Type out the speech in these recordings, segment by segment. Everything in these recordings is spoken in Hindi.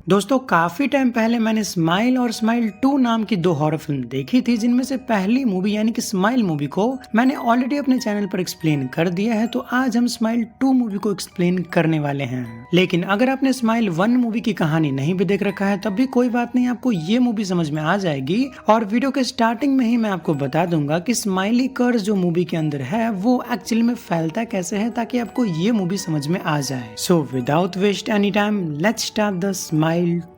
दोस्तों काफी टाइम पहले मैंने स्माइल और स्माइल 2 नाम की दो हॉरर फिल्म देखी थी, जिनमें से पहली मूवी यानी कि स्माइल मूवी को मैंने ऑलरेडी अपने चैनल पर एक्सप्लेन कर दिया है। तो आज हम स्माइल 2 मूवी को एक्सप्लेन करने वाले हैं। लेकिन अगर आपने स्माइल 1 मूवी की कहानी नहीं भी देख रखा है तब भी कोई बात नहीं, आपको ये मूवी समझ में आ जाएगी। और वीडियो के स्टार्टिंग में ही मैं आपको बता दूंगा कि स्माइली कर्स जो मूवी के अंदर है वो एक्चुअली में फैलता कैसे है, ताकि आपको ये मूवी समझ में आ जाए। So without waste any time let's start the smile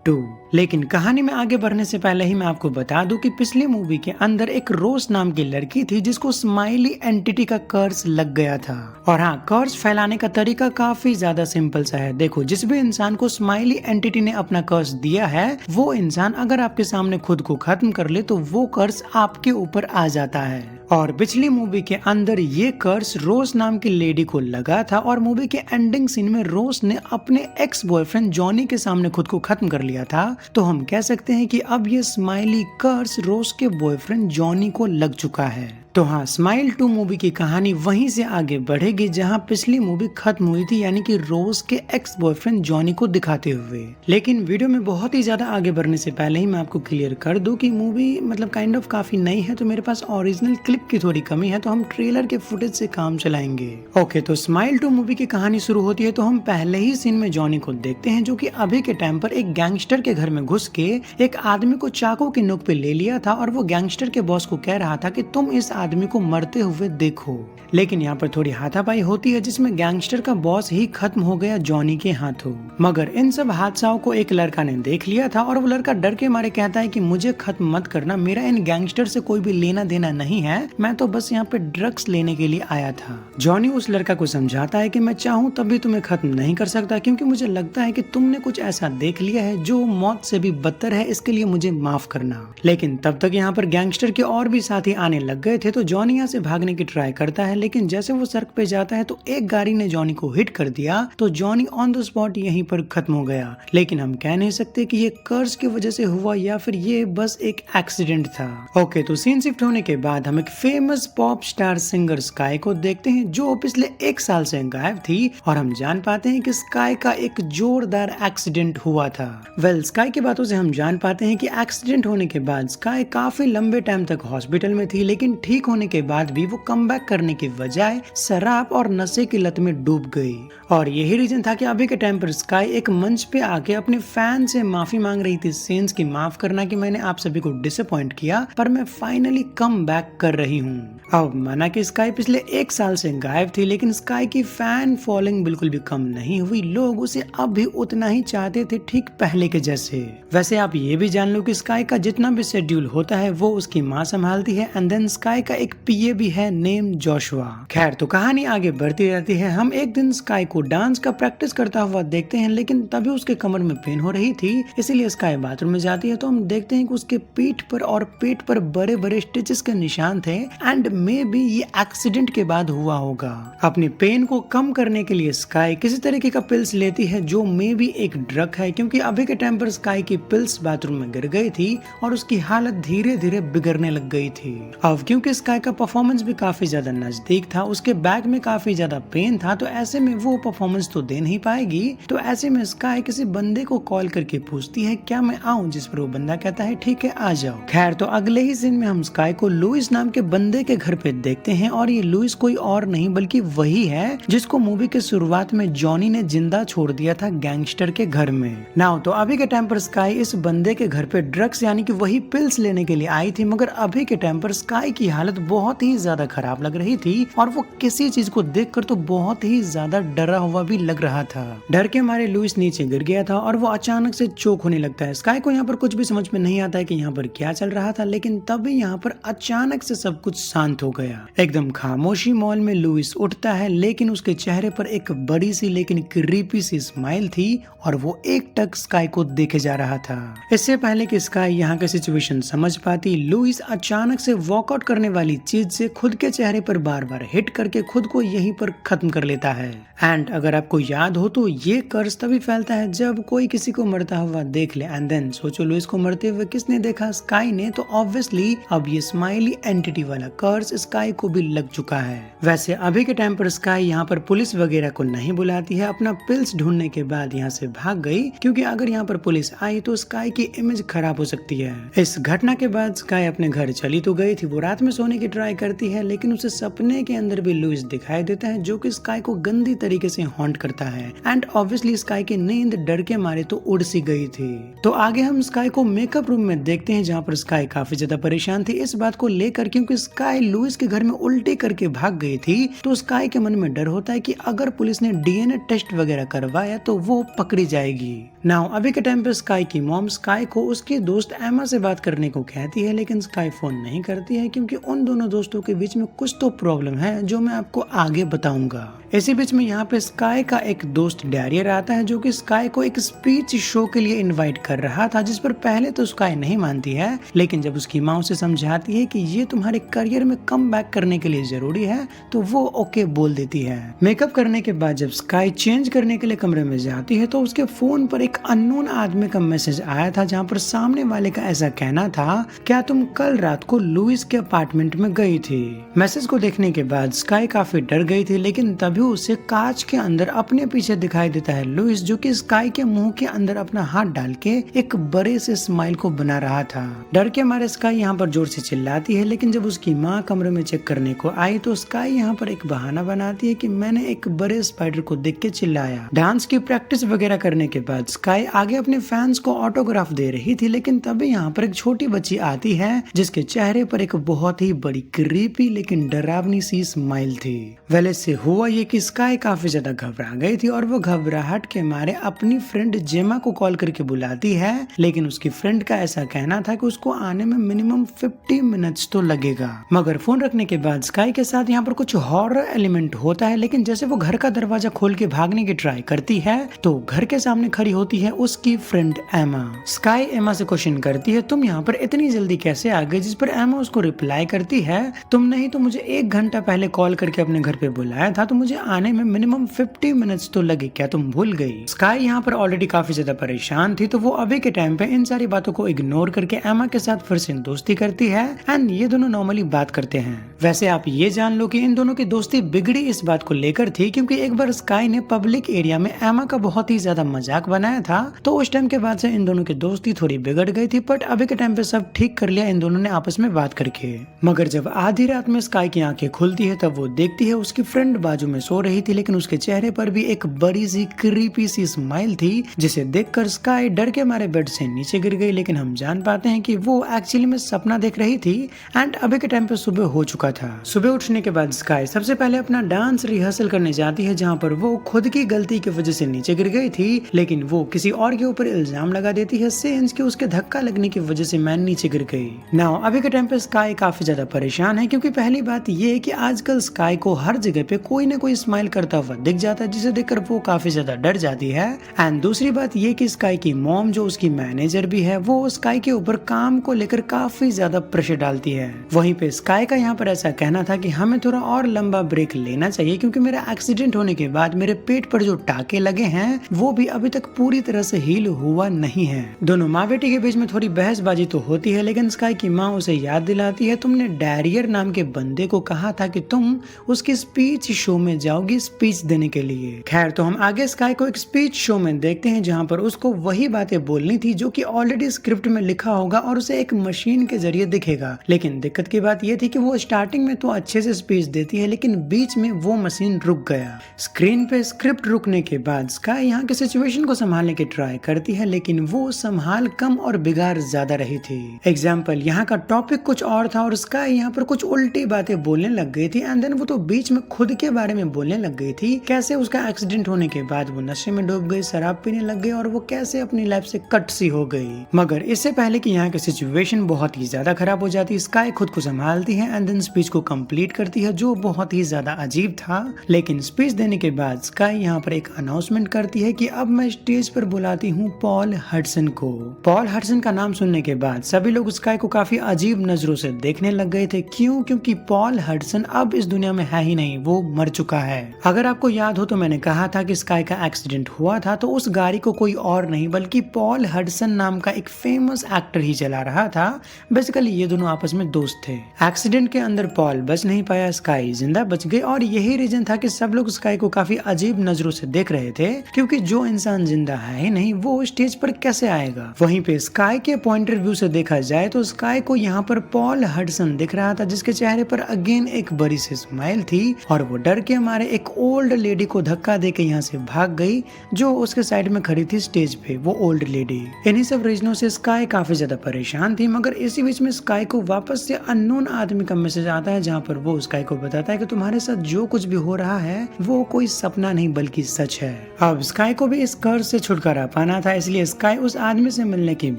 2। लेकिन कहानी में आगे बढ़ने से पहले ही मैं आपको बता दूं कि पिछली मूवी के अंदर एक रोज नाम की लड़की थी जिसको स्माइली एंटिटी का कर्स लग गया था। और हाँ, कर्स फैलाने का तरीका काफी ज्यादा सिंपल सा है। देखो, जिस भी इंसान को स्माइली एंटिटी ने अपना कर्स दिया है वो इंसान अगर आपके सामने खुद को खत्म कर ले तो वो कर्स आपके ऊपर आ जाता है। और पिछली मूवी के अंदर ये कर्स रोज नाम की लेडी को लगा था और मूवी के एंडिंग सीन में रोज ने अपने एक्स बॉयफ्रेंड जॉनी के सामने खुद को खत्म कर लिया था। तो हम कह सकते हैं कि अब ये स्माइली कर्स रोज के बॉयफ्रेंड जॉनी को लग चुका है। तो हाँ, स्माइल 2 मूवी की कहानी वहीं से आगे बढ़ेगी जहां पिछली मूवी खत्म हुई थी, यानी कि रोज के एक्स बॉयफ्रेंड जॉनी को दिखाते हुए। लेकिन वीडियो में बहुत ही ज्यादा आगे बढ़ने से पहले ही मैं आपको क्लियर कर दूं कि मूवी मतलब काइंड ऑफ काफी नई है, तो मेरे पास ओरिजिनल क्लिप की थोड़ी कमी है, तो हम ट्रेलर के फुटेज से काम चलाएंगे। ओके, तो स्माइल 2 मूवी की कहानी शुरू होती है तो हम पहले ही सीन में जॉनी को देखते हैं जो कि अभी के टाइम पर एक गैंगस्टर के घर में घुस के एक आदमी को चाकू की नोक पे ले लिया था और वो गैंगस्टर के बॉस को कह रहा था कि तुम इस आदमी को मरते हुए देखो। लेकिन यहाँ पर थोड़ी हाथापाई होती है जिसमें गैंगस्टर का बॉस ही खत्म हो गया जॉनी के हाथों। मगर इन सब हादसाओं को एक लड़का ने देख लिया था और वो लड़का डर के मारे कहता है कि मुझे खत्म मत करना, मेरा इन गैंगस्टर से कोई भी लेना देना नहीं है, मैं तो बस यहाँ पे ड्रग्स लेने के लिए आया था। जॉनी उस लड़का को समझाता है कि मैं चाहूँ तब भी तुम्हें खत्म नहीं कर सकता, क्योंकि मुझे लगता है कि तुमने कुछ ऐसा देख लिया है जो मौत से भी बदतर है, इसके लिए मुझे माफ करना। लेकिन तब तक यहाँ पर गैंगस्टर के और भी साथी आने लग गए थे। तो जॉनी यहाँ से भागने की ट्राई करता है, लेकिन जैसे वो सड़क पे जाता है तो एक गाड़ी ने जॉनी को हिट कर दिया, तो जॉनी ऑन द स्पॉट यहीं पर खत्म हो गया। लेकिन हम कह नहीं सकते कि ये कर्स की वजह से हुआ या फिर ये बस एक एक्सीडेंट था। ओके, तो सीन शिफ्ट होने के बाद हम एक famous pop star singer sky को देखते हैं जो पिछले 1 साल से गायब थी, और हम जान पाते हैं कि स्काई का एक जोरदार एक्सीडेंट हुआ था। स्काई की बातों से हम जान पाते हैं कि एक्सीडेंट होने के बाद स्काई काफी लंबे टाइम तक हॉस्पिटल में थी, लेकिन ठीक होने के बाद भी वो कमबैक करने के बजाय शराब और नशे की लत में डूब गई। और यही रीजन था कि अभी के टाइम पर स्काई एक मंच पे आके अपने फैन से माफी मांग रही थी, सेंस की माफ करना कि मैंने आप सभी को डिसअपॉइंट किया, पर मैं फाइनली कम बैक कर रही हूँ। अब माना कि स्काई पिछले 1 साल से गायब थी, लेकिन स्काई की फैन फॉलोइंग बिल्कुल भी कम नहीं हुई। लोग उसे अब भी उतना ही चाहते थे, ठीक पहले के जैसे। वैसे आप ये भी जान लो कि स्काई का जितना भी शेड्यूल होता है वो उसकी माँ संभालती है, एंड देन स्काई का एक पीए भी है नेम जोशुआ। खैर, तो कहानी आगे बढ़ती रहती है। हम एक दिन स्काई को डांस का प्रैक्टिस करता हुआ देखते हैं, लेकिन तभी उसके कमर में पेन हो रही थी, इसीलिए स्काई बाथरूम में जाती है। तो हम देखते हैं कि उसके पीठ पर और पेट पर बड़े बड़े स्टिचेस के निशान थे, एंड मे बी ये एक्सीडेंट के बाद हुआ होगा। अपनी पेन को कम करने के लिए स्काई किसी तरीके का पिल्स लेती है जो मे बी एक ड्रग है, क्योंकि अभी के टाइम पर स्काई की पिल्स बाथरूम में गिर गई थी और उसकी हालत धीरे धीरे बिगड़ने लग गई थी। अब क्योंकि स्काई का परफॉर्मेंस भी काफी ज्यादा नजदीक था, उसके बैक में काफी ज्यादा पेन था, तो ऐसे में वो परफॉर्मेंस तो दे नहीं पाएगी। तो ऐसे में स्काई किसी बंदे को कॉल करके पूछती है क्या मैं आऊं, जिस पर वो बंदा कहता है ठीक है आ जाओ। खैर, तो अगले ही सीन में हम स्काई को लुइस नाम के बंदे के घर पे देखते हैं, और ये लुइस कोई और नहीं बल्कि वही है जिसको मूवी के शुरुआत में जॉनी ने जिंदा छोड़ दिया था गैंगस्टर के घर में। नाउ तो अभी के टाइम पर स्काई इस बंदे के घर पे ड्रग्स यानी कि वही पिल्स लेने के लिए आई थी, मगर अभी के टाइम पर स्काई की हालत बहुत ही ज्यादा खराब लग रही थी और वो किसी चीज को देखकर तो बहुत ही ज्यादा डरा हुआ भी लग रहा था। डर के मारे लुइस नीचे गिर गया था और वो अचानक से चोक होने लगता है। स्काई को यहाँ पर कुछ भी समझ में नहीं आता है कि यहाँ पर क्या चल रहा था, लेकिन तभी यहाँ पर अचानक से सब कुछ शांत हो गया। एकदम खामोशी मॉल में लुइस उठता है, लेकिन उसके चेहरे पर एक बड़ी सी लेकिन क्रीपी सी स्माइल थी और वो एकटक स्काई को देखे जा रहा था। इससे पहले कि स्काई यहाँ का सिचुएशन समझ पाती, लुइस अचानक से वॉकआउट करने वाली चीज से खुद के चेहरे पर बार बार हिट करके खुद को यहीं पर खत्म कर लेता है। एंड अगर आपको याद हो तो ये कर्ज तभी फैलता है जब कोई किसी को मरता हुआ देख ले। एंड देन सोचो लुइस को मरते हुए किसने देखा? स्काई ने। तो ऑब्वियसली अब ये स्माइली एंटिटी वाला कर्ज स्काई को भी लग चुका है। वैसे अभी के टाइम पर स्काई यहाँ पर पुलिस वगैरह को नहीं बुलाती है, अपना पिल्स ढूंढने के बाद यहाँ से भाग गई, क्योंकि अगर यहाँ पर पुलिस आई तो स्काई की इमेज खराब हो सकती है। इस घटना के बाद स्काई अपने घर चली तो गई थी, वो रात में सोने की ट्राई करती है, लेकिन उसे सपने के अंदर भी लुइस दिखाई देता है जो कि स्काई को गंदी तरीके से हॉन्ट करता है। एंड ऑब्वियसली स्काई की नींद डर के मारे तो उड़ सी गई थी। तो आगे हम स्काई को मेकअप रूम में देखते हैं जहाँ पर स्काई काफी ज्यादा परेशान थी इस बात को लेकर, क्योंकि स्काई लुइस के घर में उल्टी करके भाग गई थी। तो स्काई के मन में डर होता है कि अगर पुलिस ने डीएनए टेस्ट वगैरह करवाया तो वो पकड़ी जाएगी। नाउ अभी के टाइम पे स्काई की मॉम स्काई को उसकी दोस्त एमा से बात करने को कहती है, लेकिन स्काई फोन नहीं करती है क्योंकि उन दोनों दोस्तों के बीच में कुछ तो प्रॉब्लम है जो मैं आपको आगे बताऊंगा। इसी बीच में यहाँ पे स्काई का एक दोस्त डैरियर आता है जो कि स्काई को एक स्पीच शो के लिए इनवाइट कर रहा था, जिस पर पहले तो स्काई नहीं मानती है, लेकिन जब उसकी माँ उसे समझाती है कि ये तुम्हारे करियर में कम बैक करने के लिए जरूरी है तो वो ओके बोल देती है। मेकअप करने के बाद जब स्काई चेंज करने के लिए कमरे में जाती है तो उसके फोन पर एक अननोन आदमी का मैसेज आया था जहाँ पर सामने वाले का ऐसा कहना था, क्या तुम कल रात को लुइस के अपार्टमेंट में गई थी? मैसेज को देखने के बाद स्काई काफी डर गई थी, लेकिन तभी उसे कांच के अंदर अपने पीछे दिखाई देता है लुइस, जो कि स्काई के मुंह के अंदर अपना हाथ डाल के एक बड़े से स्माइल को बना रहा था। डर के मारे स्काई यहाँ पर जोर से चिल्लाती है, लेकिन जब उसकी माँ कमरे में चेक करने को आई तो स्काई यहाँ पर एक बहाना बनाती है कि मैंने एक बड़े स्पाइडर को देख के चिल्लाया। डांस की प्रैक्टिस वगैरह करने के बाद स्काई आगे अपने फैंस को ऑटोग्राफ दे रही थी, लेकिन तभी यहाँ पर एक छोटी बच्ची आती है जिसके चेहरे पर एक बहुत ही बड़ी क्रीपी लेकिन डरावनी सी स्माइल थी। वेल इससे हुआ ये कि स्काई काफी ज्यादा घबरा गई थी और वो घबराहट के मारे अपनी फ्रेंड जेमा को कॉल करके बुलाती है, लेकिन उसकी फ्रेंड का ऐसा कहना था कि उसको आने में मिनिमम 50 मिनट्स तो लगेगा। मगर फोन रखने के बाद स्काई के साथ यहाँ पर कुछ हॉरर एलिमेंट होता है, लेकिन जैसे वो घर का दरवाजा खोल के भागने की ट्राई करती है तो घर के सामने खड़ी होती है उसकी फ्रेंड एमा। स्काई एमा से क्वेश्चन करती है, तुम यहाँ पर इतनी जल्दी कैसे आ गई? जिस पर एमा उसको रिप्लाई करती है, तुमने ही तो मुझे 1 घंटा पहले कॉल करके अपने घर पे बुलाया था, तो मुझे आने में मिनिमम 50 मिनट्स तो लगे, क्या तुम भूल गई? स्काई यहाँ पर ऑलरेडी काफी ज्यादा परेशान थी, तो वो अभी के टाइम पे इन सारी बातों को इग्नोर करके एमा के साथ फिर से दोस्ती करती है एंड ये दोनों नॉर्मली बात करते हैं। वैसे आप ये जान लो कि इन दोनों की दोस्ती बिगड़ी इस बात को लेकर थी क्योंकि एक बार स्काई ने पब्लिक एरिया में एमा का बहुत ही ज्यादा मजाक बनाया था, तो उस टाइम के बाद से इन दोनों की दोस्ती थोड़ी बिगड़ गई थी। बट अभी के टाइम पे सब ठीक कर लिया इन दोनों ने आपस में बात करके। मगर जब आधी रात में स्काई की आंखें खुलती है तब वो देखती है उसकी फ्रेंड बाजू में सो रही थी, लेकिन उसके चेहरे पर भी एक बड़ी सी क्रीपी सी स्माइल थी, जिसे देखकर स्काई डर के मारे बेड से नीचे गिर गई। लेकिन हम जान पाते हैं कि वो एक्चुअली में सपना देख रही थी एंड अभी के टाइम पे सुबह हो चुका था। सुबह उठने के बाद स्काई सबसे पहले अपना डांस रिहर्सल करने जाती है, जहाँ पर वो खुद की गलती की वजह से नीचे गिर गई थी, लेकिन वो किसी और के ऊपर इल्जाम लगा देती है सेंस कि उसके धक्का लगने की वजह से मैं नीचे गिर गई। नाउ अभी के टाइम पे स्काई काफी ज्यादा परेशान है क्योंकि पहली बात ये है कि आजकल स्काई को हर जगह पे कोई ना कोई स्माइल करता हुआ दिख जाता है, जिसे देखकर वो काफी ज्यादा डर जाती है। एंड दूसरी बात ये कि स्काई की मॉम जो उसकी मैनेजर भी है वो स्काई के ऊपर काम को लेकर काफी ज्यादा प्रेशर डालती है। वहीं पे स्काई का यहाँ पर ऐसा कहना था कि हमें थोड़ा और लंबा ब्रेक लेना चाहिए क्योंकि मेरा एक्सीडेंट होने के बाद मेरे पेट पर जो टाके लगे हैं वो भी अभी तक पूरी तरह से हील हुआ नहीं है। दोनों माँ बेटी के बीच में थोड़ी बहसबाजी तो होती है, लेकिन स्काई की माँ उसे याद दिलाती है, तुमने डैरियर नाम के बंदे को कहा था कि तुम उसकी स्पीच शो में जाओगी स्पीच देने के लिए। खैर तो हम आगे स्काई को एक स्पीच शो में देखते हैं जहाँ पर उसको वही बातें बोलनी थी जो कि ऑलरेडी स्क्रिप्ट में लिखा होगा और उसे एक मशीन के जरिए दिखेगा। लेकिन दिक्कत की बात यह थी कि वो स्टार्टिंग में तो अच्छे से स्पीच देती है, लेकिन बीच में वो मशीन रुक गया। स्क्रीन पे स्क्रिप्ट रुकने के बाद स्काई यहाँ के सिचुएशन को संभालने की ट्राई करती है, लेकिन वो संभाल कम और बिगाड़ ज्यादा रही थी। एग्जाम्पल, यहाँ का टॉपिक कुछ और था और स्काई यहाँ पर कुछ उल्टी बातें बोलने लग गई थी एंड देन वो तो बीच में खुद के बारे में बोलने लग गई थी, कैसे उसका एक्सीडेंट होने के बाद वो नशे में डूब गई, शराब पीने लग गई और वो कैसे अपनी लाइफ से कट सी हो गई। मगर इससे पहले कि यहाँ की सिचुएशन बहुत ही ज्यादा खराब हो जाती, स्काई खुद को संभालती है एंड देन स्पीच को कंप्लीट करती है जो बहुत ही ज्यादा अजीब था। लेकिन स्पीच देने के बाद स्काई यहाँ पर एक अनाउंसमेंट करती है कि अब मैं स्टेज पर बुलाती हूँ पॉल हडसन को। पॉल हडसन का नाम सुनने के बाद सभी लोग स्काई को काफी अजीब नजरों से देखने लग गए थे। क्यों? क्योंकि पॉल हडसन अब इस दुनिया में है ही नहीं, वो मर चुका है। अगर आपको याद हो तो मैंने कहा था कि स्काई का एक्सीडेंट हुआ था तो उस गाड़ी को कोई और नहीं बल्कि पॉल हडसन नाम का एक फेमस एक्टर ही चला रहा था। बेसिकली ये दोनों आपस में दोस्त थे। एक्सीडेंट के अंदर पॉल बच नहीं पाया, स्काई जिंदा बच गई और यही रीजन था कि सब लोग स्काई को काफी अजीब नजरों से देख रहे थे, क्योंकि जो इंसान जिंदा है ही नहीं वो स्टेज पर कैसे आएगा। वहीं पे स्काई के पॉइंट ऑफ व्यू से देखा जाए तो स्काई को यहाँ पर पॉल हडसन दिख रहा था, जिसके चेहरे पर अगेन एक बड़ी सी स्माइल थी और वो डर के हमारे एक ओल्ड लेडी को धक्का देके यहाँ से भाग गई, जो उसके साइड में खड़ी थी स्टेज पे, वो ओल्ड लेडी। इन्हीं सब रीजनों से स्काई काफी ज्यादा परेशान थी, मगर इसी बीच में स्काई को वापस से अननोन आदमी का मैसेज आता है, जहाँ पर वो स्काई को बताता है कि तुम्हारे साथ जो कुछ भी हो रहा है वो कोई सपना नहीं बल्कि सच है। अब स्काई को भी इस कर्ज से छुटकारा पाना था, इसलिए स्काई उस आदमी से मिलने की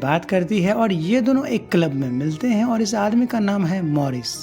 बात करती है और ये दोनों एक क्लब में मिलते हैं और इस आदमी का नाम है मॉरिस।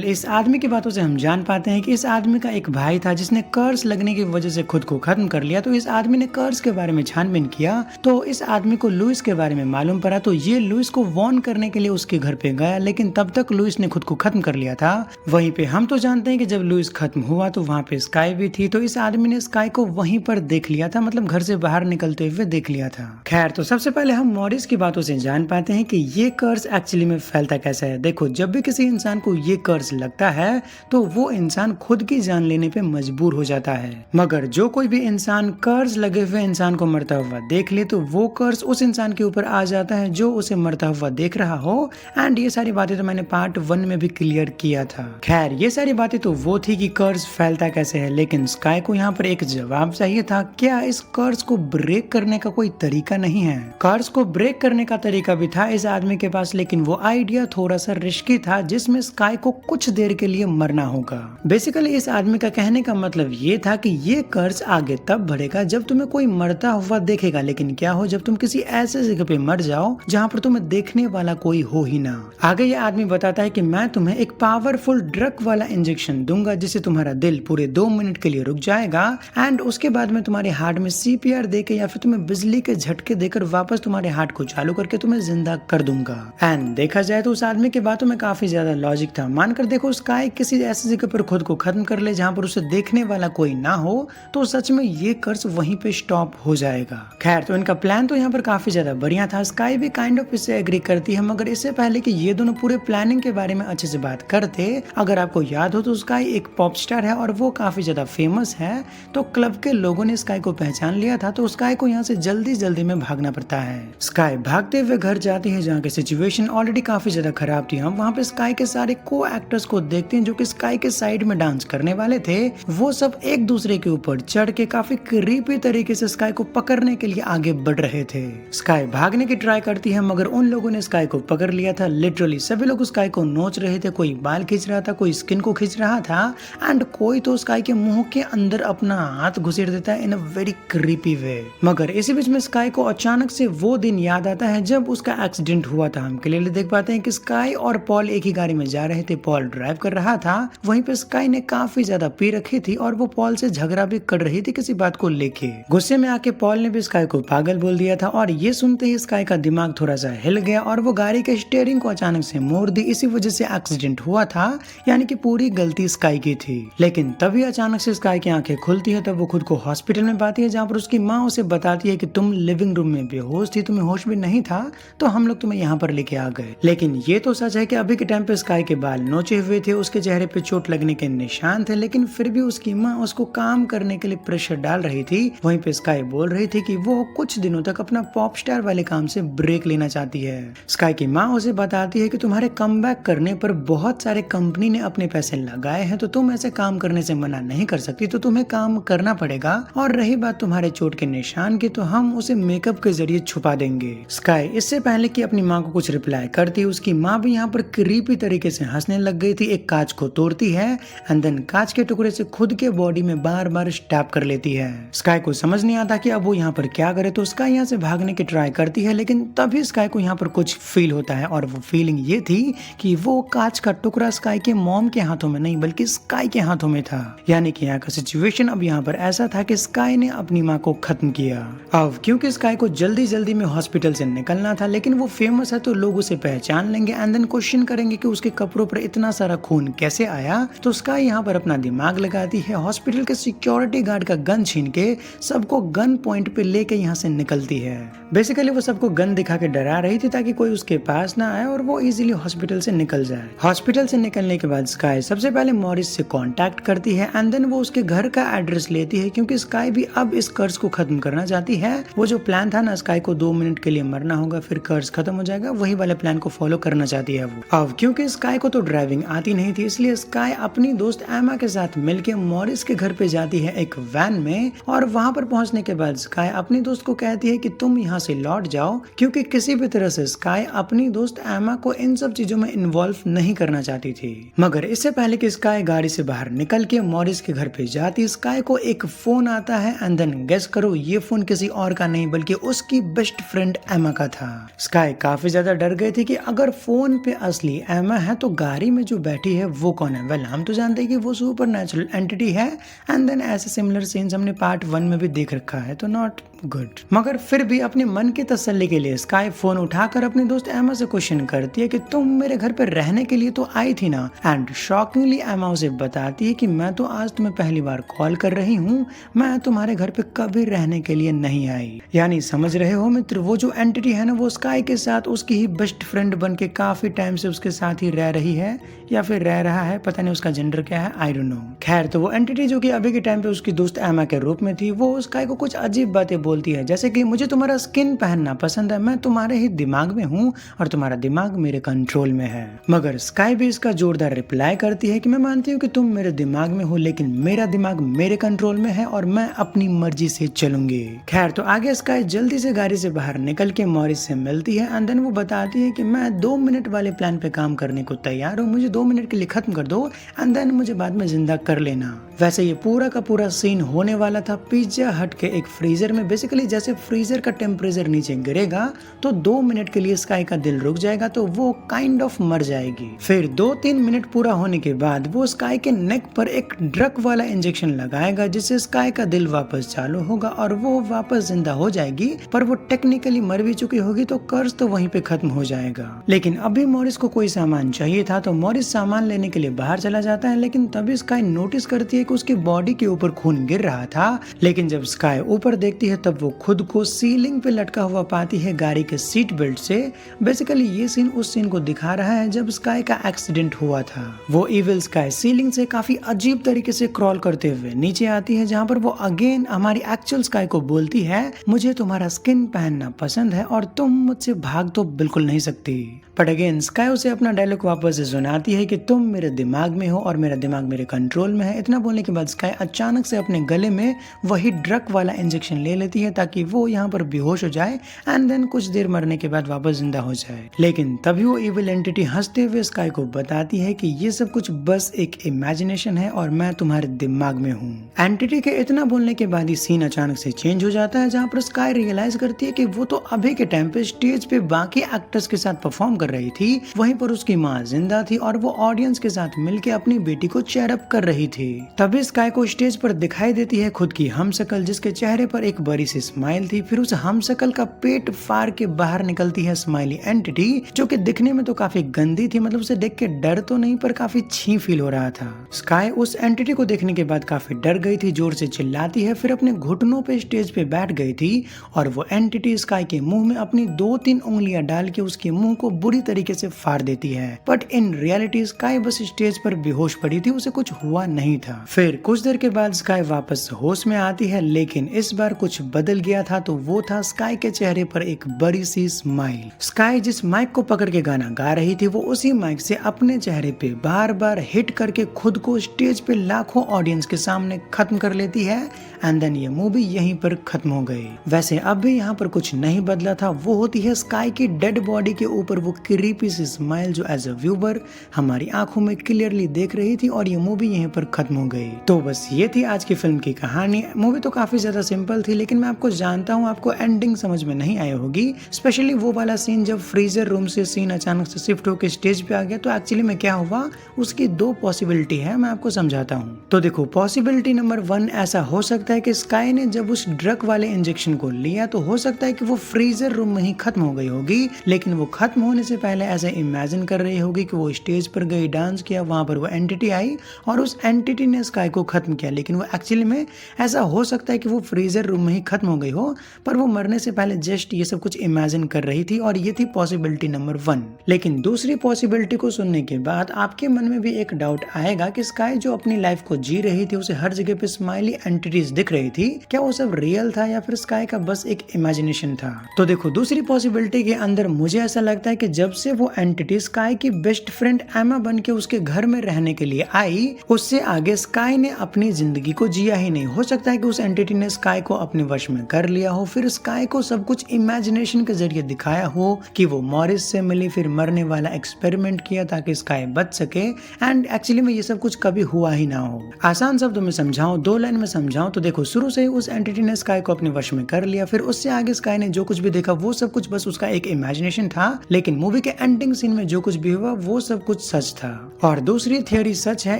इस आदमी की बातों से हम जान पाते हैं कि इस आदमी का एक भाई था जिसने कर्ज लगने की वजह से खुद को खत्म कर लिया। तो इस आदमी ने कर्ज के बारे में छानबीन किया तो इस आदमी को लुइस के बारे में मालूम पड़ा, तो ये लुइस को वार्न करने के लिए उसके घर पे गया, लेकिन तब तक लुइस ने खुद को खत्म कर लिया था। वहीं पे हम तो जानते हैं कि जब लुइस खत्म हुआ तो वहाँ पे स्काई भी थी, तो इस आदमी ने स्काई को वहीं पर देख लिया था, मतलब घर से बाहर निकलते हुए देख लिया था। खैर, तो सबसे पहले हम मॉरिस की बातों से जान पाते हैं कि ये कर्ज एक्चुअली में फैलता कैसा है। देखो, जब भी किसी इंसान को ये कर्ज लगता है तो वो इंसान खुद की जान लेने पे मजबूर हो जाता है, मगर जो कोई भी इंसान कर्ज लगे हुए इंसान को मरता हुआ देख ले तो वो कर्ज उस इंसान के ऊपर आ जाता है जो उसे मरता हुआ देख रहा हो। एंड ये सारी बातें तो मैंने पार्ट 1 में भी क्लियर किया था। खैर, ये सारी बातें तो वो थी कि कर्ज फैलता कैसे है, लेकिन स्काई को यहाँ पर एक जवाब चाहिए था। क्या इस कर्ज को ब्रेक करने का कोई तरीका नहीं है? कर्ज को ब्रेक करने का तरीका भी था इस आदमी के पास, लेकिन वो आइडिया थोड़ा सा रिस्की था, जिसमें स्काई को कुछ देर के लिए मरना होगा। बेसिकली इस आदमी का कहने का मतलब ये था कि ये कर्ज आगे तब बढ़ेगा जब तुम्हें कोई मरता हुआ देखेगा, लेकिन क्या हो जब तुम किसी ऐसे जगह पे मर जाओ जहाँ पर तुम्हें देखने वाला कोई हो ही ना। आगे ये आदमी बताता है कि मैं तुम्हें एक पावरफुल ड्रग वाला इंजेक्शन दूंगा जिससे तुम्हारा दिल पूरे 2 मिनट के लिए रुक जाएगा एंड उसके बाद में तुम्हारे हार्ट में CPR देके या फिर तुम्हें बिजली के झटके देकर वापस तुम्हारे हार्ट को चालू करके तुम्हें जिंदा कर दूंगा। एंड देखा जाए तो उस आदमी की बातों में काफी ज्यादा लॉजिक था। मानकर देखो, स्काई किसी ऐसी जगह पर खुद को खत्म कर ले जहाँ पर उसे देखने वाला कोई ना हो तो सच में ये कर्ज वहीं पे स्टॉप हो जाएगा। खैर, तो इनका प्लान तो यहाँ पर काफी ज्यादा बढ़िया था। स्काई भी काइंड ऑफ इससे एग्री करती है, मगर इससे पहले कि ये दोनों पूरे प्लानिंग के बारे में अच्छे से बात करते, अगर आपको याद हो तो स्काई एक पॉप स्टार है और वो काफी ज्यादा फेमस है, तो क्लब के लोगों ने स्काई को पहचान लिया था, तो स्काई को यहाँ से जल्दी जल्दी में भागना पड़ता है। स्काई भागते हुए घर जाती है जहाँ की सिचुएशन ऑलरेडी काफी ज्यादा खराब थी। हम वहाँ पे स्काई के सारे को एक्टर्स को देखते हैं जो कि स्काई के साइड में डांस करने वाले थे। वो सब एक दूसरे के ऊपर चढ़ के काफी क्रीपी तरीके से स्काई को पकड़ने के लिए आगे बढ़ रहे थे। स्काई भागने की ट्राई करती है, मगर उन लोगों ने स्काई को पकड़ लिया था। लिटरली सभी लोग स्काई को नोच रहे थे, कोई बाल खींच रहा था, कोई स्किन को खींच रहा था एंड कोई तो स्काई के मुंह के अंदर अपना हाथ घुसेड़ देता है इन अ वेरी क्रीपी वे। मगर इसी बीच में स्काई को अचानक से वो दिन याद आता है जब उसका एक्सीडेंट हुआ था। हम क्लियरली देख पाते हैं कि स्काई और पॉल एक ही गाड़ी में जा रहे थे। पॉल ड्राइव कर रहा था, वहीं पे स्काई ने काफी ज्यादा पी रखी थी और वो पॉल से झगड़ा भी कर रही थी किसी बात को लेके। गुस्से में आके पॉल ने भी स्काई को पागल बोल दिया था और ये सुनते ही स्काई का दिमाग थोड़ा सा हिल गया और वो गाड़ी के स्टीयरिंग को अचानक से मोड़ दी। इसी वजह से एक्सीडेंट हुआ था, यानी कि पूरी गलती स्काई की थी। लेकिन तभी अचानक से स्काई की आंखें खुलती है, तब वो खुद को हॉस्पिटल में पाती है जहाँ पर उसकी माँ उसे बताती है कि तुम लिविंग रूम में बेहोश थी, तुम्हें होश भी नहीं था, तो हम लोग तुम्हें यहाँ पर लेके आ गए। लेकिन ये तो सच है कि अभी के टाइम पे स्काई के बाल नोचे हुए थे, उसके चेहरे पे चोट लगने के निशान थे, लेकिन फिर भी उसकी माँ उसको काम करने के लिए प्रेशर डाल रही थी। वहीं पे स्काई बोल रही थी कि वो कुछ दिनों तक अपना पॉप स्टार वाले काम से ब्रेक लेना चाहती है। स्काई की माँ उसे बताती है कि तुम्हारे कमबैक करने पर बहुत सारे कंपनी ने अपने पैसे लगाए हैं, तो तुम ऐसे काम करने से मना नहीं कर सकती, तो तुम्हें काम करना पड़ेगा। और रही बात तुम्हारे चोट के निशान की, तो हम उसे मेकअप के जरिए छुपा देंगे। स्काई इससे पहले कि अपनी माँ को कुछ रिप्लाई करती, उसकी माँ भी यहाँ पर क्रीपी तरीके से हंसने लग गई थी। एक कांच को तोड़ती है एंड देन कांच के टुकड़े से खुद के बॉडी में बार बार स्टैप कर लेती है। स्काई को समझ नहीं आता कि अब वो यहाँ पर क्या करे, तो स्काई यहाँ से भागने की ट्राई करती है, लेकिन तभी स्काई को यहाँ पर कुछ फील होता है और वो फीलिंग ये थी कि वो कांच का टुकड़ा स्काई के मॉम के हाथों में नहीं बल्कि स्काई के हाथों में था। यानी कि यहाँ का सिचुएशन अब यहाँ पर ऐसा था कि स्काई ने अपनी माँ को खत्म किया। अब क्योंकि स्काई को जल्दी जल्दी में हॉस्पिटल से निकलना था, लेकिन वो फेमस है तो लोग उसे पहचान लेंगे एंड देन क्वेश्चन करेंगे कि उसके कपड़ों पर इतना सारा खून कैसे आया। तो स्काई यहाँ पर अपना दिमाग लगाती है, हॉस्पिटल के सिक्योरिटी गार्ड का गन छीन के सबको गन पॉइंट पे लेके यहाँ से निकलती है। बेसिकली वो सबको गन दिखा के डरा रही थी ताकि कोई उसके पास ना आए और वो इजीली हॉस्पिटल से निकल जाए। हॉस्पिटल से निकलने के बाद स्काई सबसे पहले मॉरिस से कांटेक्ट करती है एंड देन वो उसके घर का एड्रेस लेती है, क्योंकि स्काई भी अब इस कर्ज को खत्म करना चाहती है। वो जो प्लान था ना, स्काई को 2 मिनट के लिए मरना होगा फिर कर्ज खत्म हो जाएगा, वही वाले प्लान को फॉलो करना चाहती है वो। अब क्योंकि स्काई को तो ड्राइविंग आती नहीं थी, इसलिए स्काई अपनी दोस्त एमा के साथ मिलकर मॉरिस के घर पे जाती है एक वैन में। और वहां पर पहुंचने के बाद स्काई अपनी दोस्त को कहती है कि तुम यहाँ से लौट जाओ, क्योंकि किसी भी तरह से स्काई अपनी दोस्त एमा को इन सब चीजों में इन्वॉल्व नहीं करना चाहती थी। मगर इससे पहले कि स्काई गाड़ी से बाहर निकल के मॉरिस के घर पे जाती, स्काई को एक फोन आता है एंड देन गेस करो ये फोन किसी और का नहीं बल्कि उसकी बेस्ट फ्रेंड एमा का था। स्काई काफी ज्यादा डर गई थी कि अगर फोन पे असली एमा है तो गाड़ी में जो बैठी है वो कौन है। वेल हम तो जानते हैं कि वो सुपर नेचुरल एंटिटी है एंड देन ऐसे सिमिलर सीन्स हमने पार्ट 1 में भी देख रखा है, तो नॉट गुड। मगर फिर भी अपने मन की तसल्ली के लिए स्काई फोन उठाकर अपनी दोस्त एमा से क्वेश्चन करती है कि तुम मेरे घर पर रहने के लिए तो आई थी ना। एंड शॉकिंगली एमा उसे बताती है कि मैं तो आज तुम्हें पहली बार कॉल कर रही हूँ, मैं तुम्हारे घर पे कभी रहने के लिए नहीं आई। यानी समझ रहे हो मित्र, वो जो एंटिटी है ना वो स्काई के साथ उसकी ही बेस्ट फ्रेंड बन के काफी टाइम से उसके साथ ही रह रही है या फिर रह रहा है, पता नहीं उसका जेंडर क्या है, आई डोंट नो। खैर तो वो एंटिटी जो कि अभी के टाइम पे उसकी दोस्त एमा के रूप में थी, वो स्काई को कुछ अजीब बातें बोलती है, जैसे कि मुझे तुम्हारा स्किन पहनना पसंद है, मैं तुम्हारे ही दिमाग में हूँ और तुम्हारा दिमाग मेरे कंट्रोल में है। मगर स्काई भी इसका जोरदार रिप्लाई करती है कि मैं मानती हूँ कि तुम मेरे दिमाग में हो, लेकिन मेरा दिमाग मेरे कंट्रोल में है और मैं अपनी मर्जी से चलूंगी। खैर तो आगे स्काई जल्दी से गाड़ी से बाहर निकल के मॉरिस से मिलती है एंड देन वो बताती है कि मैं 2 मिनट वाले प्लान पे काम करने को तैयार हूँ, मुझे 2 मिनट के लिए खत्म कर दो एंड देन मुझे बाद में जिंदा कर लेना। वैसे ये पूरा का पूरा सीन होने वाला था पिज्जा हट के एक फ्रीजर में। बेसिकली जैसे फ्रीजर का टेम्परेचर नीचे गिरेगा तो 2 मिनट के लिए स्काई का दिल रुक जाएगा, तो वो काइंड ऑफ मर जाएगी। फिर 2-3 मिनट पूरा होने के बाद वो स्काई के नेक पर एक ड्रग वाला इंजेक्शन लगाएगा, जिससे स्काई का दिल वापस चालू होगा और वो वापस जिंदा हो जाएगी। पर वो टेक्निकली मर भी चुकी होगी तो कर्ज तो वहीं पे खत्म हो जाएगा। लेकिन अभी मॉरिस को कोई सामान चाहिए था, तो मॉरिस सामान लेने के लिए बाहर चला जाता है, लेकिन तभी स्काई नोटिस करती है कि उसकी बॉडी के ऊपर खून गिर रहा था। लेकिन जब स्काई ऊपर देखती है तब वो खुद को सीलिंग पे लटका हुआ पाती है गाड़ी के सीट बेल्ट से। बेसिकली ये सीन उस सीन को दिखा रहा है जब स्काई का एक्सीडेंट हुआ था। वो इविल स्काई सीलिंग से काफी अजीब तरीके से क्रॉल करते हुए नीचे आती है, जहाँ पर वो अगेन हमारी एक्चुअल स्काई को बोलती है मुझे तुम्हारा स्किन पहनना पसंद है और तुम मुझसे भाग तो बिल्कुल नहीं सकती। बट अगेन स्काई उसे अपना डायलॉग वापस से सुनाती है कि तुम मेरे दिमाग में हो और मेरा दिमाग मेरे कंट्रोल में है। इतना बोलने के बाद स्काई अचानक से अपने गले में वही ड्रग वाला इंजेक्शन ले लेती है ताकि वो यहाँ पर बेहोश हो जाए एंड देन कुछ देर मरने के बाद वापस जिंदा हो जाए। लेकिन तभी वो इविल एंटिटी हंसते हुए स्काई को बताती है कि ये सब कुछ बस एक इमेजिनेशन है और मैं तुम्हारे दिमाग में हूँ। एंटिटी के इतना बोलने के बाद ही सीन अचानक से चेंज हो जाता है, जहाँ पर स्काई रियलाइज करती है कि वो तो अभी के टाइम पे स्टेज पे बाकी एक्टर्स के साथ परफॉर्म कर रही थी, वहीं पर उसकी माँ जिंदा थी और वो ऑडियंस के साथ मिलकर अपनी बेटी को चेयर अप कर रही थी। तभी स्काई को स्टेज पर दिखाई देती है खुद की हमशक्ल, जिसके चेहरे पर एक बड़ी सी स्माइल थी। फिर उस हमशक्ल का पेट फाड़ के बाहर निकलती है स्माइली एंटिटी, जो कि दिखने में तो काफी गंदी थी, मतलब उसे देख के डर तो नहीं पर काफी छी फील हो रहा था। स्काई उस एंटिटी को देखने के बाद काफी डर गई थी, जोर से चिल्लाती है, फिर अपने घुटनों पे स्टेज पे बैठ गई थी और वो एंटिटी स्काई के मुंह में अपनी 2-3 उंगलियां डाल के उसके मुंह को बुरी तरीके से फाड़ देती है। बट इन रियलिटी स्काई बस स्टेज पर बेहोश पड़ी थी, उसे कुछ हुआ नहीं था। फिर कुछ देर के बाद स्काई वापस होश में आती है, लेकिन इस बार कुछ बदल गया था, तो वो था स्काई के चेहरे पर एक बड़ी सी स्माइल। स्काई जिस माइक को पकड़ के गाना गा रही थी वो उसी माइक से अपने चेहरे पे बार बार हिट करके खुद को स्टेज पे लाखों ऑडियंस के सामने खत्म कर लेती है एंड देन ये मूवी यहीं पर खत्म हो गई। वैसे अब भी यहाँ पर कुछ नहीं बदला था, वो होती है स्काई की डेड बॉडी के ऊपर वो क्रीपी सी स्माइल जो एज अ व्यूअर हमारी आंखों में क्लियरली देख रही थी और ये मूवी यहीं पर खत्म हो गई। तो बस ये थी आज की फिल्म की कहानी। मूवी तो काफी ज्यादा सिंपल थी, लेकिन मैं आपको जानता हूँ आपको एंडिंग समझ में नहीं आई होगी, स्पेशली वो वाला सीन जब फ्रीजर रूम से सीन अचानक से शिफ्ट होकर स्टेज पे आ गया। तो एक्चुअली में क्या हुआ, उसकी 2 पॉसिबिलिटी है, मैं आपको समझाता हूँ। तो देखो, पॉसिबिलिटी नंबर 1 ऐसा हो सकता सकता है कि स्काई ने जब उस ड्रग वाले इंजेक्शन को लिया तो हो सकता है कि वो फ्रीजर रूम में ही खत्म हो गई होगी, लेकिन वो खत्म होने से पहले ऐसा इमेजिन कर रही होगी कि वो स्टेज पर गई, डांस किया, वहां पर वो एंटिटी आई और उस एंटिटी ने स्काई को खत्म किया। लेकिन वो एक्चुअली में ऐसा हो सकता है कि वो फ्रीजर रूम में ही खत्म हो गई हो, पर वो मरने से पहले जस्ट ये सब कुछ इमेजिन कर रही थी और ये थी पॉसिबिलिटी नंबर 1। लेकिन दूसरी पॉसिबिलिटी को सुनने के बाद आपके मन में भी एक डाउट आएगा कि स्काई जो अपनी लाइफ को जी रही थी, उसे हर जगह पे स्माइली एंटिटीज दिख रही थी, क्या वो सब रियल था या फिर स्काई का बस एक इमेजिनेशन था? तो देखो, दूसरी पॉसिबिलिटी के अंदर मुझे ऐसा लगता है कि जब से वो एंटिटी स्काई की बेस्ट फ्रेंड एमा बन के उसके घर में रहने के लिए आई, उससे आगे स्काई ने अपनी जिंदगी को जिया ही नहीं। हो सकता है कि उस एंटिटी ने स्काई को अपने वश में कर लिया हो, फिर स्काई को सब कुछ इमेजिनेशन के जरिए दिखाया हो कि वो मॉरिस से मिली, फिर मरने वाला एक्सपेरिमेंट किया ताकि स्काई बच सके, एंड एक्चुअली में ये सब कुछ कभी हुआ ही ना हो। आसान शब्दों में समझाऊं, 2 लाइन में समझाऊं तो देखो, शुरू से ही उस एंटिटी ने स्काई को अपने वश में कर लिया, फिर उससे आगे स्काई ने जो कुछ भी देखा वो सब कुछ बस उसका एक इमेजिनेशन था, लेकिन मूवी के एंडिंग सीन में जो कुछ भी हुआ वो सब कुछ सच था। और दूसरी थियोरी सच है,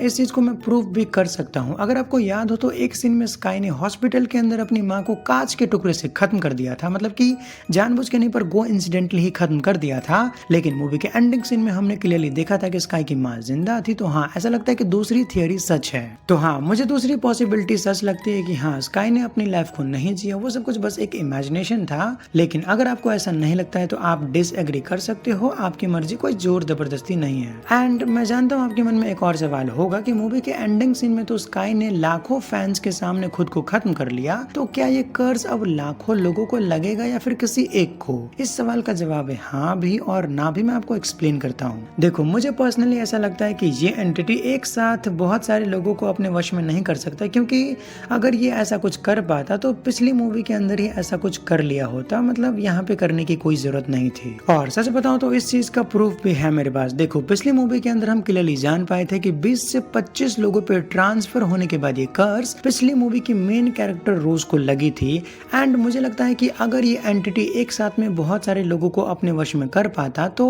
इस चीज को मैं प्रूव भी कर सकता हूँ। अगर आपको याद हो तो एक सीन में स्काई ने हॉस्पिटल के अंदर अपनी माँ को कांच के टुकड़े से खत्म कर दिया था, मतलब कि जानबूझ के नहीं पर वो इंसिडेंटली ही खत्म कर दिया था। लेकिन मूवी के एंडिंग सीन में हमने क्लियरली देखा था कि स्काई की माँ जिंदा थी। तो हाँ, ऐसा लगता है कि दूसरी थियोरी सच है। तो हाँ, मुझे दूसरी पॉसिबिलिटी सच लगती है कि हाँ, स्काई ने अपनी लाइफ को नहीं जिया, वो सब कुछ बस एक इमेजिनेशन था। लेकिन अगर आपको ऐसा नहीं लगता है तो आप डिसएग्री कर सकते हो, आपकी मर्जी, कोई जोर जबरदस्ती नहीं है। एंड मैं जानता हूँ आपके मन में एक और सवाल होगा कि मूवी के एंडिंग सीन में तो स्काई ने लाखों फैंस के सामने खुद को खत्म कर लिया, तो क्या ये कर्ज अब लाखों लोगों को लगेगा या फिर किसी एक को? इस सवाल का जवाब है हाँ भी और ना भी। मैं आपको एक्सप्लेन करता हूँ। देखो, मुझे पर्सनली ऐसा लगता है कि ये एंटिटी एक साथ बहुत सारे लोगों को अपने वश में नहीं कर सकता, क्योंकि अगर ये ऐसा कुछ कर पाता तो पिछली मूवी के अंदर ही ऐसा कुछ कर लिया होता, मतलब यहाँ पे करने की कोई जरूरत नहीं थी। और सच बताऊं तो इस चीज का प्रूफ भी है मेरे पास। देखो, पिछली मूवी के अंदर हम क्लियरली जान पाए थे कि 20 से 25 लोगों पे ट्रांसफर होने के बाद ये कर्स पिछली मूवी की मेन कैरेक्टर रोज को लगी थी। एंड मुझे लगता है कि अगर ये एंटिटी एक साथ में बहुत सारे लोगों को अपने वश में कर पाता तो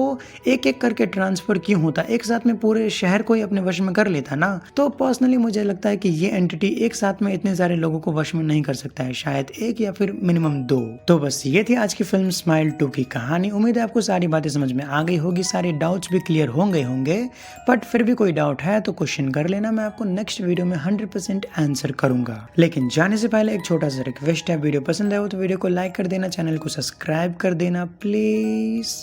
एक एक करके ट्रांसफर क्यों होता, एक साथ में पूरे शहर को ही अपने वश में कर लेता ना। तो पर्सनली मुझे लगता है कि ये एंटिटी एक साथ में इतने सारे लोगों को वश में नहीं कर सकता है, शायद एक या फिर मिनिमम 2। तो बस ये थी आज की फिल्म स्माइल 2 की कहानी। उम्मीद है आपको सारी बातें समझ में आ गई होगी, सारे डाउट्स भी क्लियर होंगे। बट फिर भी कोई डाउट है तो क्वेश्चन कर लेना, मैं आपको नेक्स्ट वीडियो में 100% आंसर करूंगा। लेकिन जाने से पहले एक छोटा सा रिक्वेस्ट है, वीडियो पसंद आए हो तो वीडियो को लाइक कर देना, चैनल को सब्सक्राइब कर देना प्लीज।